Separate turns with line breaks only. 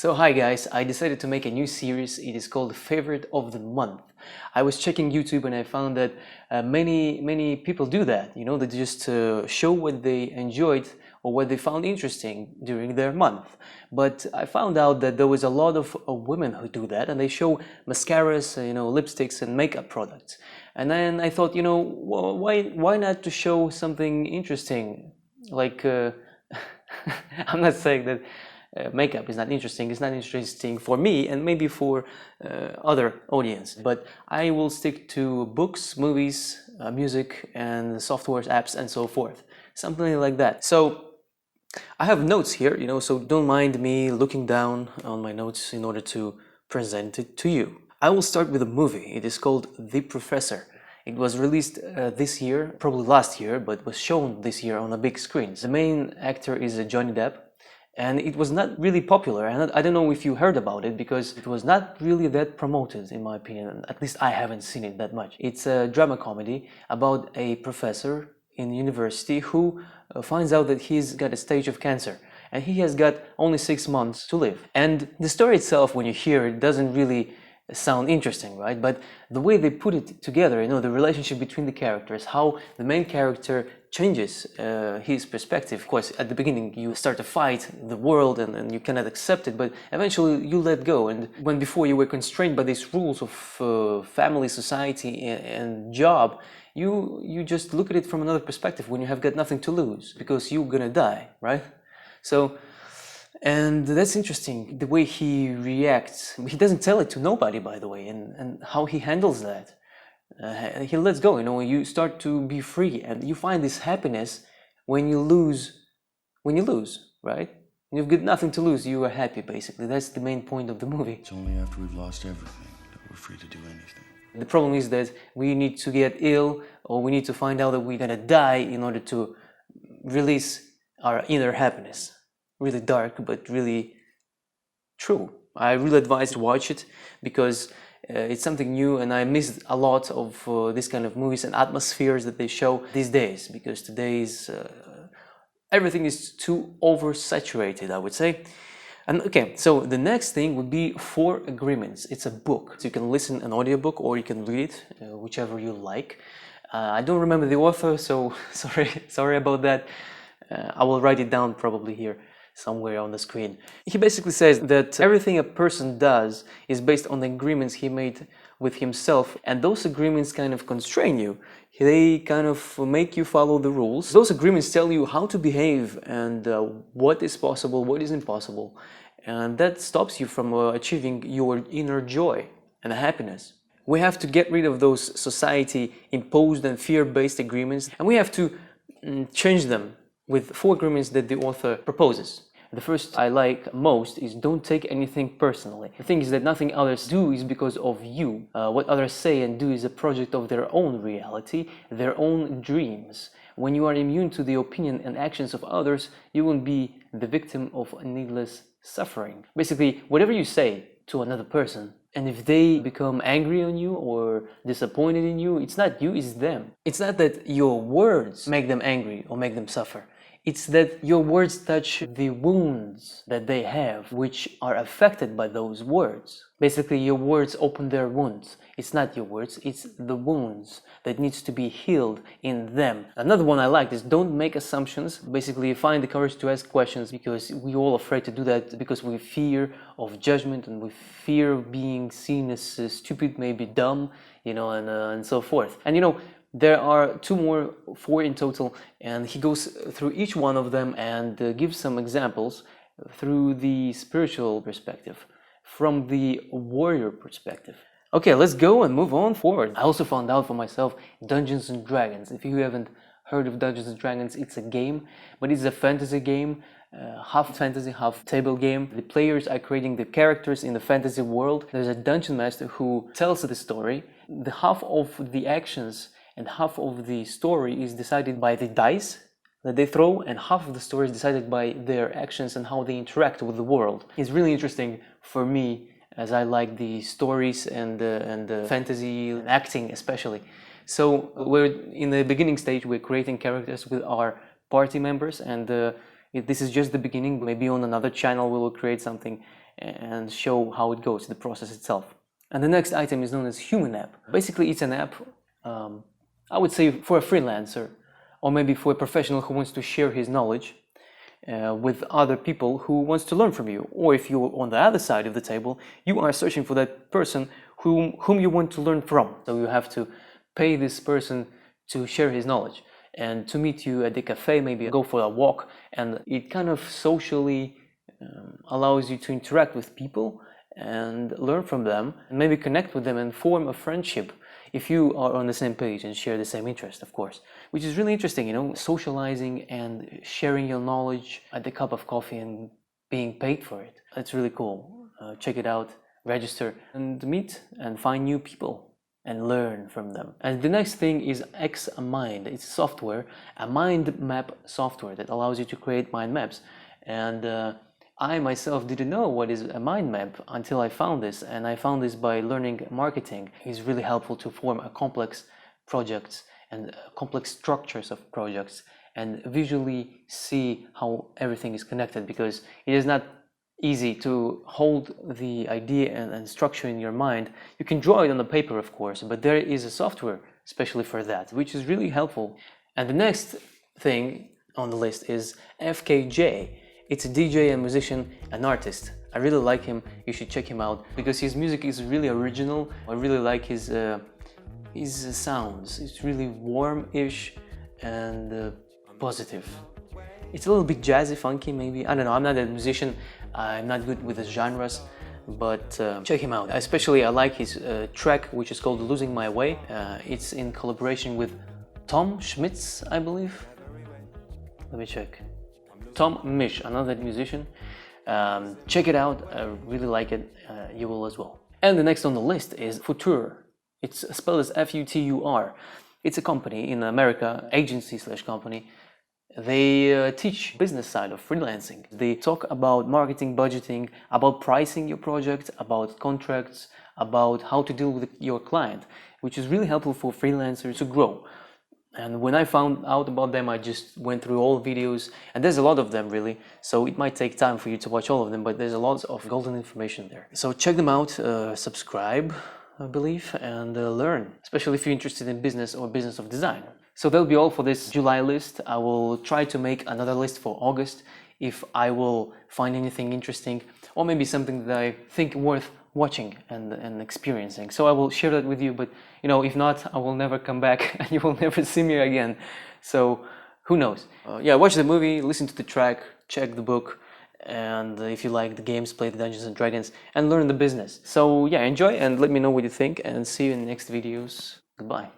So hi guys, I decided to make a new series. It is called Favorite of the Month. I was checking YouTube and I found that many people do that. You know, they just show what they enjoyed or what they found interesting during their month. But I found out that there was a lot of women who do that, and they show mascaras, lipsticks and makeup products. And then I thought, why not to show something interesting? Like, I'm not saying that makeup is not interesting. It's not interesting for me and maybe for other audience, but I will stick to books, movies, music and softwares, apps and so forth, something like that. So I have notes here, so don't mind me looking down on my notes in order to present it to you. I will start with a movie. It is called The Professor. It was released this year, probably last year, but was shown this year on a big screen. The main actor is Johnny Depp. And it was not really popular, and I don't know if you heard about it because it was not really that promoted, in my opinion. At least I haven't seen it that much. It's a drama comedy about a professor in university who finds out that he's got a stage of cancer and he has got only 6 months to live. And the story itself, when you hear it, doesn't really sound interesting, right? But the way they put it together, the relationship between the characters, how the main character changes his perspective. Of course, at the beginning you start to fight the world and you cannot accept it, but eventually you let go. And when before you were constrained by these rules of family, society and job, you just look at it from another perspective when you have got nothing to lose because you're gonna die, right? And that's interesting, the way he reacts. He doesn't tell it to nobody, by the way, and how he handles that. He lets go, you start to be free and you find this happiness when you lose, right? You've got nothing to lose, you are happy, basically. That's the main point of the movie.
It's only after we've lost everything that we're free to do anything.
The problem is that we need to get ill or we need to find out that we're gonna die in order to release our inner happiness. Really dark, but really true. I really advise to watch it because it's something new, and I missed a lot of this kind of movies and atmospheres that they show these days, because today's everything is too oversaturated, I would say. And okay, so the next thing would be 4 Agreements. It's a book. So you can listen an audiobook or you can read it, whichever you like. I don't remember the author, so sorry about that. I will write it down probably here somewhere on the screen. He basically says that everything a person does is based on the agreements he made with himself, and those agreements kind of constrain you. They kind of make you follow the rules. Those agreements tell you how to behave and what is possible, what is impossible, and that stops you from achieving your inner joy and happiness. We have to get rid of those society-imposed and fear-based agreements, and we have to change them with 4 agreements that the author proposes. The first I like most is don't take anything personally. The thing is that nothing others do is because of you. What others say and do is a project of their own reality, their own dreams. When you are immune to the opinion and actions of others, you won't be the victim of needless suffering. Basically, whatever you say to another person, and if they become angry on you or disappointed in you, it's not you, it's them. It's not that your words make them angry or make them suffer. It's that your words touch the wounds that they have, which are affected by those words. Basically, your words open their wounds. It's not your words, it's the wounds that needs to be healed in them. Another one I like is don't make assumptions. Basically, find the courage to ask questions, because we're all afraid to do that because we fear of judgment and we fear of being seen as stupid, maybe dumb, and so forth. And there are 4 in total, and he goes through each one of them and gives some examples through the spiritual perspective, from the warrior perspective. Okay, let's go and move on forward. I also found out for myself Dungeons and Dragons. If you haven't heard of Dungeons and Dragons, it's a game, but it's a fantasy game, half fantasy, half table game. The players are creating the characters in the fantasy world. There's a dungeon master who tells the story. The half of the actions and half of the story is decided by the dice that they throw, and half of the story is decided by their actions and how they interact with the world. It's really interesting for me, as I like the stories and the fantasy and acting especially. So we're in the beginning stage, we're creating characters with our party members, and this is just the beginning. Maybe on another channel we will create something and show how it goes, the process itself. And the next item is known as Human App. Basically, it's an app, I would say, for a freelancer, or maybe for a professional who wants to share his knowledge with other people who wants to learn from you. Or if you're on the other side of the table, you are searching for that person whom you want to learn from. So you have to pay this person to share his knowledge and to meet you at the cafe, maybe go for a walk, and it kind of socially allows you to interact with people and learn from them, and maybe connect with them and form a friendship if you are on the same page and share the same interest, of course, which is really interesting, you know, socializing and sharing your knowledge at the cup of coffee and being paid for it. It's really cool. Check it out, register, and meet and find new people and learn from them. And the next thing is XMind. It's software, a mind map software that allows you to create mind maps. And I myself didn't know what is a mind map until I found this, and I found this by learning marketing. It's really helpful to form a complex projects and complex structures of projects and visually see how everything is connected, because it is not easy to hold the idea and structure in your mind. You can draw it on the paper, of course, but there is a software especially for that, which is really helpful. And the next thing on the list is FKJ. It's a DJ and musician, an artist. I really like him. You should check him out because his music is really original. I really like his sounds. It's really warm-ish and positive. It's a little bit jazzy, funky, maybe. I don't know. I'm not a musician. I'm not good with the genres, but check him out. Especially, I like his track, which is called "Losing My Way." It's in collaboration with Tom Schmitz, I believe. Let me check. Tom Misch, another musician. Check it out. I really like it. You will as well. And the next on the list is Futur. It's spelled as Futur. It's a company in America, agency/company. They teach business side of freelancing. They talk about marketing, budgeting, about pricing your project, about contracts, about how to deal with your client, which is really helpful for freelancers to grow. And when I found out about them, I just went through all videos, and there's a lot of them really, so it might take time for you to watch all of them, but there's a lot of golden information there. So check them out, subscribe, I believe, and learn, especially if you're interested in business or business of design. So that'll be all for this July list. I will try to make another list for August if I will find anything interesting, or maybe something that I think worth watching and experiencing. So I will share that with you, but you know, if not, I will never come back and you will never see me again. So who knows? Yeah, watch the movie, listen to the track, check the book, and if you like the games, play the Dungeons and Dragons and learn the business. So yeah, enjoy and let me know what you think, and see you in the next videos. Goodbye.